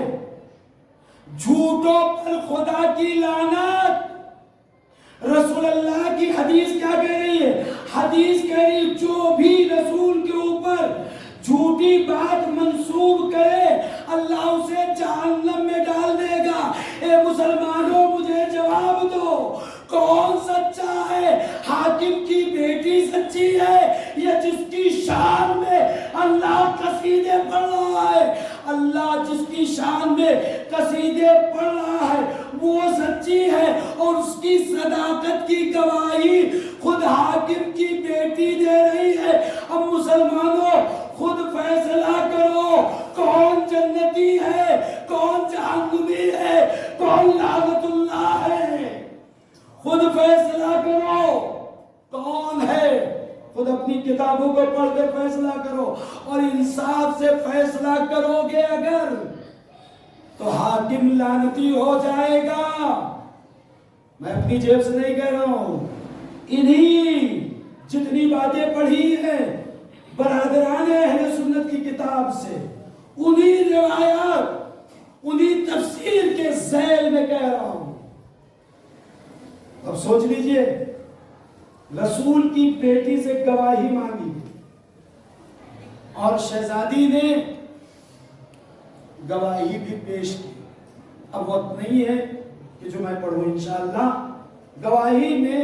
جھوٹوں پر خدا کی لعنت. رسول اللہ کی حدیث کیا کہہ رہی ہے؟ حدیث کہہ رہی جو بھی رسول کے اوپر جھوٹی بات منسوب کرے اللہ اسے جہنم میں ڈال دے گا. اے مسلمانوں مجھے جواب دو، کون سچا ہے؟ حاکم کی بیٹی سچی ہے یا جس کی شان میں اللہ قصیدے پڑھ رہا ہے؟ اللہ جس کی شان میں قصیدے پڑھ رہا ہے وہ سچی ہے، اور اس کی صداقت کی گواہی خود حاکم کی بیٹی دے رہی ہے. اب مسلمانوں خود فیصلہ کرو، کون جنتی ہے، کون جہنمی ہے، کون لعنت اللہ ہے؟ خود فیصلہ کرو کون ہے. خود اپنی کتابوں کو پڑھ کر فیصلہ کرو، اور انصاف سے فیصلہ کرو گے اگر تو حاکم لعنتی ہو جائے گا. میں اپنی جیب سے نہیں کہہ رہا ہوں، انہی جتنی باتیں پڑھی ہیں برادران اہل سنت کی کتاب سے، انہی روایات، انہی تفسیر کے ذیل میں کہہ رہا ہوں. اب سوچ لیجئے، رسول کی بیٹی سے گواہی مانگی اور شہزادی نے گواہی بھی پیش کی. اب وقت نہیں ہے کہ جو میں پڑھوں انشاءاللہ. گواہی میں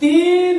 3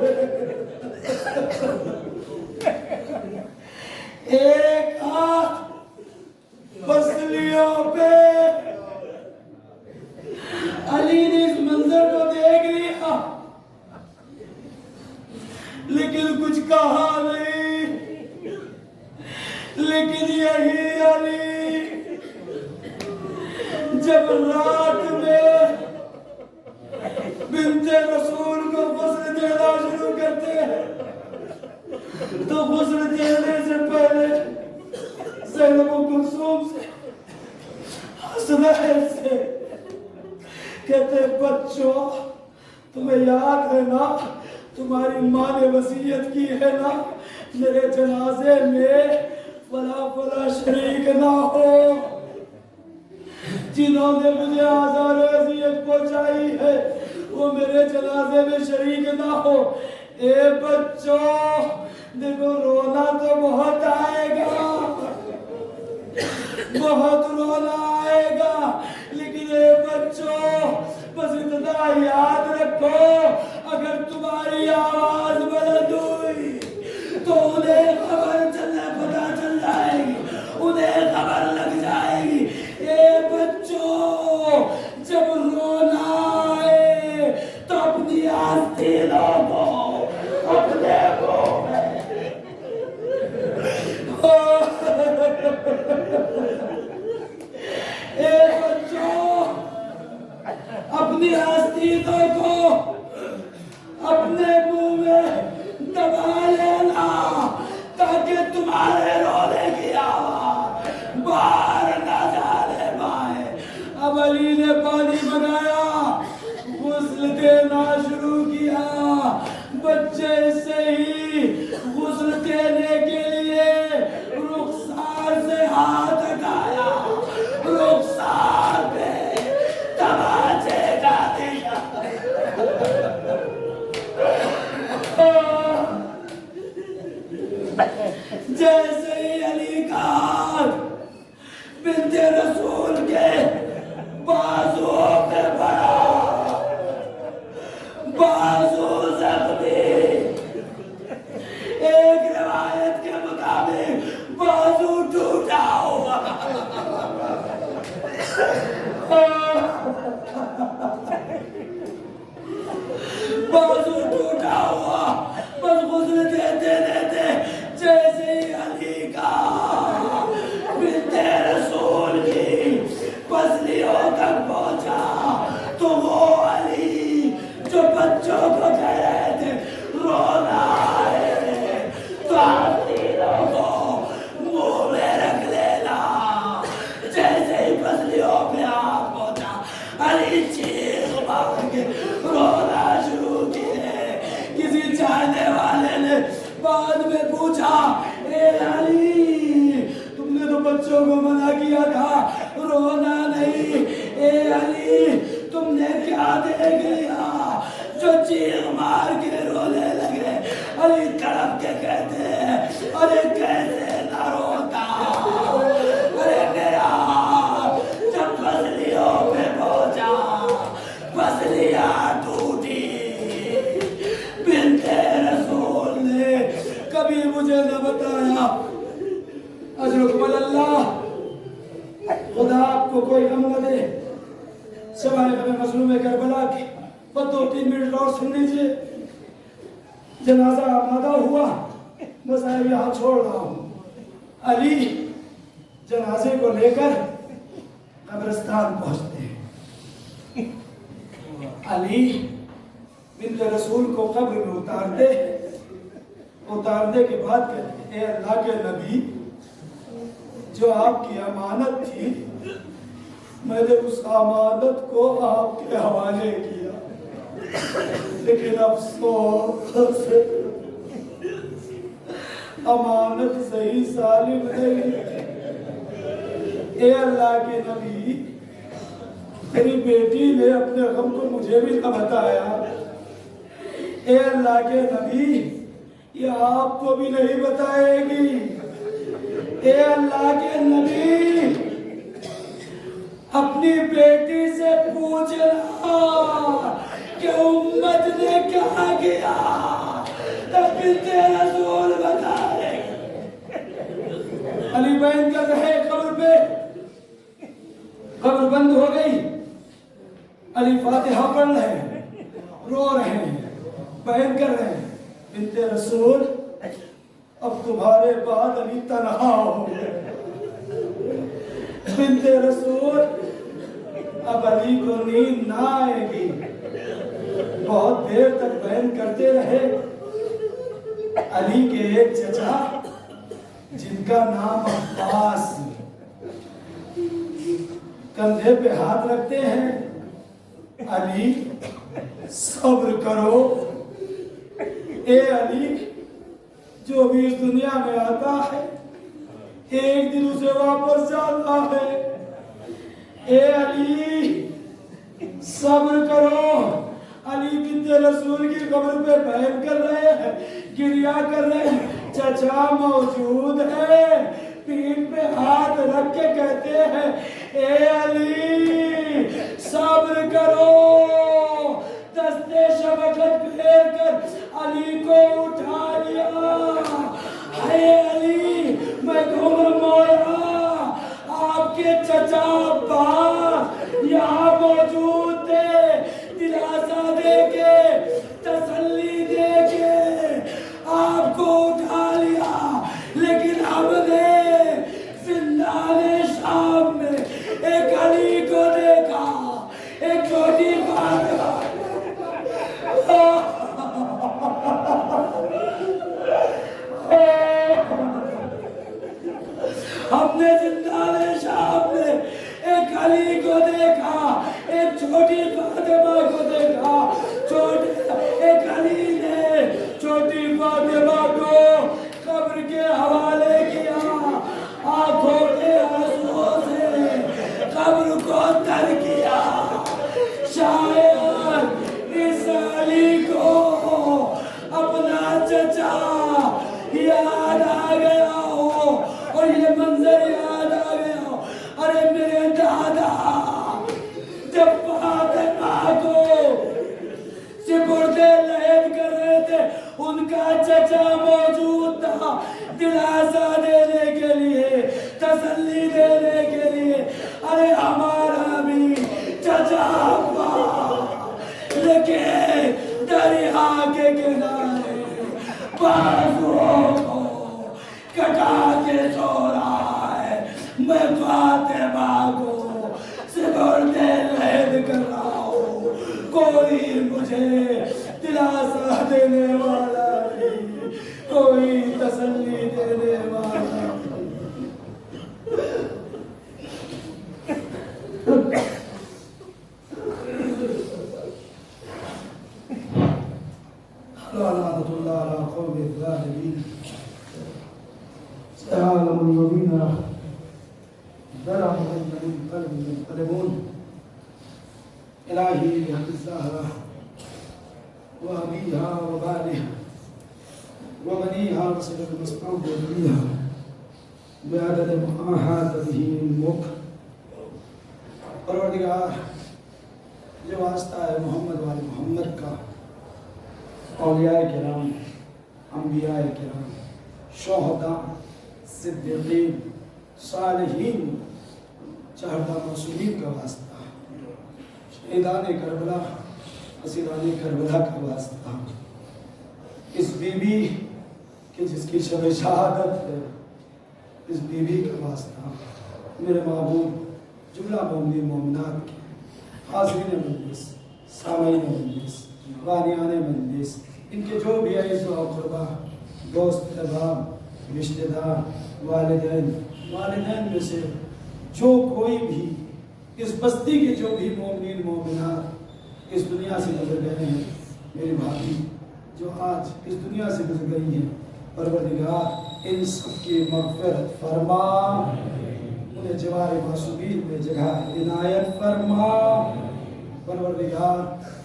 پہ ایک ہاتھ پسلیوں پہ. علی نے اس منظر کو دیکھ لیا لیکن کچھ کہا نہیں. لیکن یہی علی جب رات میں بنت رسول کو غسل دینا شروع کرتے ہیں تو غسل دینے سے پہلے زینب کلثوم سے حسنین سے کہتے بچوں تمہیں یاد ہے نا تمہاری ماں نے وصیت کی ہے نا میرے جنازے میں فلاں فلاں شریک نہ ہو. جنہوں نے مجھے آزار و اذیت پہنچائی ہے وہ میرے جنازے میں شریک نہ ہو. اے بچوں دیکھو رونا تو بہت آئے گا بہت رونا آئے گا لیکن اے بچوں بس اتنا یاد رکھو اگر تمہاری آواز بلند ہوئی تو انہیں خبر پتا چل جائے گی انہیں خبر لگ جائے گی. اے بچوں جب رونا آئے تو اپنی آستینوں کو اپنے کو اے بچوں اپنی آستینوں کو اپنے منہ میں دبا لینا تاکہ تمہارے رونے کی آواز باہر نہ جانے پائے. اب علی نے پانی منگایا غسل دینا شروع کیا. بچے سے ہی غسل دینے کے لیے رخسار سے ہاتھ ہٹایا رخسار پہ تماچے کا دیا. جیسے ہی علی کا ہاتھ بنت رسول کے بازوؤں پہ پڑا بازو زخمی. ایک روایت کے مطابق بازو ٹوٹا ہوا بازو ٹوٹا ہوا. بس غسل دیتے دیتے جیسے ہی علی کا بنت رسول کی پسلیوں تک پہنچا تو وہ علی جو بچوں کو کہہ رہے تھے رونا آئے تو آستینوں کو منہ میں رکھ لینا. جیسے ہی پسلیوں پہ ہاتھ پہنچا علی چیخ مار کے رونا شروع کیے. کسی چاہنے والے نے بعد میں پوچھا اے علی تم نے تو بچوں کو منع کیا تھا رونا نہیں. اے علی تم نے کیا دیکھ لیا جو چیخ مار کے رونے لگے. علی تڑپ کے کہتے ہیں ارے کیسے نہ روتا ارے میرا جب پسلیوں پہ پہنچا پسلیاں ٹوٹی. بنت رسول نے کبھی مجھے نہ بتایا. اجرکم اللہ خدا آپ کو کوئی غم نہ دے. سوائے غم مظلوم کربلا کی بس 2-3 منٹ اور سن لیجیے. جنازہ آمادہ ہوا بس میں یہاں چھوڑ رہا ہوں. علی جنازے کو لے کر قبرستان پہنچتے ہیں. علی بنت رسول کو قبر میں اتارنے کے بعد کہتے ہیں اے اللہ کے نبی جو آپ کی امانت تھی میں نے اس امانت کو آپ کے حوالے کیا لیکن افسوس امانت صحیح سالم نہیں. اے اللہ کے نبی میری بیٹی نے اپنے غم کو مجھے بھی نہ بتایا. اے اللہ کے نبی یہ آپ کو بھی نہیں بتائے گی. اے اللہ کے نبی اپنی بیٹی سے پوچھنا کہ امت نے کیا کیا تب بنتے رسول بتائے. علی بیان کر رہے قبر پہ، قبر بند ہو گئی، علی فاتحہ پڑھ رہے ہیں، رو رہے ہیں، بیان کر رہے ہیں بنت رسول اب تمہارے بعد علی تنہا ہو گئے. بنت رسول اب علی کو نیند نہ آئے گی. بہت دیر تک بیان کرتے رہے. علی کے ایک چچا جن کا نام عباس، کندھے پہ ہاتھ رکھتے ہیں، علی صبر کرو. اے علی جو بھی اس دنیا میں آتا ہے ایک دن اسے واپس جاتا ہے. اے علی صبر کرو. علی بنت رسول کی قبر پہ بیان کر رہے ہیں، گریا کر رہے ہیں. چچا موجود ہے، پیٹھ پہ ہاتھ رکھ کے کہتے ہیں اے علی صبر کرو. دستے شبکت پھیر کر علی کو اٹھا لیا. اے علی میں کہوں مولا آپ کے چچا عباس یہاں موجود تھے، دلاسا دے کے تسلی دے کے آپ کو اٹھا لیا. لیکن ہم نے زندان شام میں ایک علی کو دیکھا، ایک چھوٹی فاطمہ. ہم نے زندان شام میں ایک علی کو دیکھا، ایک چھوٹی فاطمہ کو دیکھا. ایک علی نے چھوٹی فاطمہ کو قبر کے حوالے کیا، آنکھوں کے آنسوؤں سے قبر کو تر کیا. شاید اس علی کو اپنا چچا یاد آ گیا ہو اور یہ منظر یاد آ گیا ہو. ارے میرے دادا جب فاطمہ کو سپردے لحد کر رہے تھے ان کا چچا موجود تھا، دلاسا دینے کے لیے، تسلی دینے کے لیے. ارے ہمارا بھی چچا لیکن دریا کے کنارے بازوؤں کو کٹا کے سو رہا ہے. میں فاطمہ کو سپردے لحد کر رہا ہوں، کوئی مجھے دلاسا دینے والا نہیں، کوئی تسلی دینے والا نہیں. لعنة الله على قوم الظالمين سيعلم الذين ظلموا أن منقلب ينقلبون. إلهي بحق الزهرة وأبيها وبالها وبنيها وصلة المسعود وبنيها بعدد ما أحاط به الملك. پروردگار جو واسطہ ہے محمد وال محمد کا، اولیاء کرام، انبیاء کرام، شہداء، صدیقین، صالحین، چہردہ معصومین کا واسطہ، شہیدان کربلا، اسیران کربلا کا واسطہ، اس بی بی کہ جس کی شب شہادت ہے، اس بی بی کا واسطہ، میرے محبوب جملہ مومنین مومنات کے حاضرین مجلس، سامعین مجلس، بانیان مجلس، ان کے جو بھی عزیز و اقربا، دوست احباب، رشتہ دار، والدین میں سے جو کوئی بھی اس بستی کے جو بھی مومنین مومنات اس دنیا سے گزر گئے ہیں، میری بھابھی جو آج اس دنیا سے گزر گئی ہیں، پروردگار ان سب کی مغفرت فرما، انہیں جوار معصومین میں جگہ عنایت فرما. پروردگار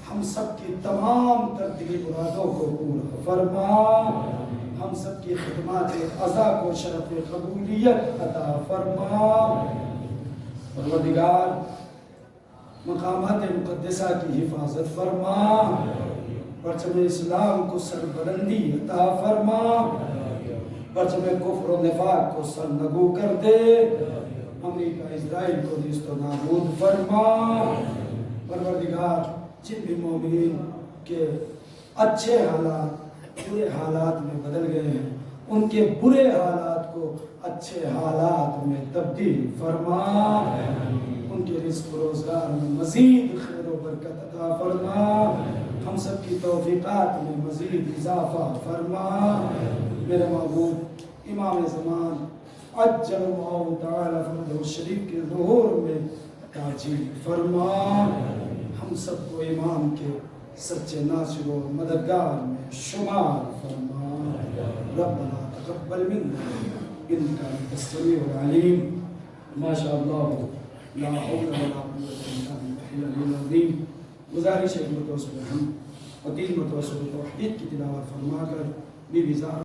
ہم سب کی تمام ترتیبی مرادوں کو پورا فرما، ہم سب کی خدمات عزا کو شرف قبولیت عطا فرما. پروردگار مقامات مقدسہ کی حفاظت فرما، پرچم اسلام کو سربلندی عطا فرما، پرچم کفر و نفاق کو سرنگو کر دے، امریکہ اسرائیل کو نیست و نابود فرما۔ پروردگار جن بھی مومنین کے اچھے حالات برے حالات میں بدل گئے ہیں، ان کے برے حالات کو اچھے حالات میں تبدیل فرما، ان کے رزق و روزگار میں مزید خیر و برکت عطا فرما، ہم سب کی توفیقات میں مزید اضافہ فرما۔ میرے معبود امام زمان عجل اللہ تعالی فرجہ الشریف کے ظہور میں تاجیل فرما، ہم سب کو امام کے سچے ناصر و مددگار میں شمار فرما۔ ربنا تقبل منا انک انت السمیع العلیم، ما شاء اللہ لا حول ولا قوة الا باللہ العظیم۔ گزارش ہے کہ متوسط ہم و 3 متوسط توحید کی تلاوت فرما کر بی بی زہرا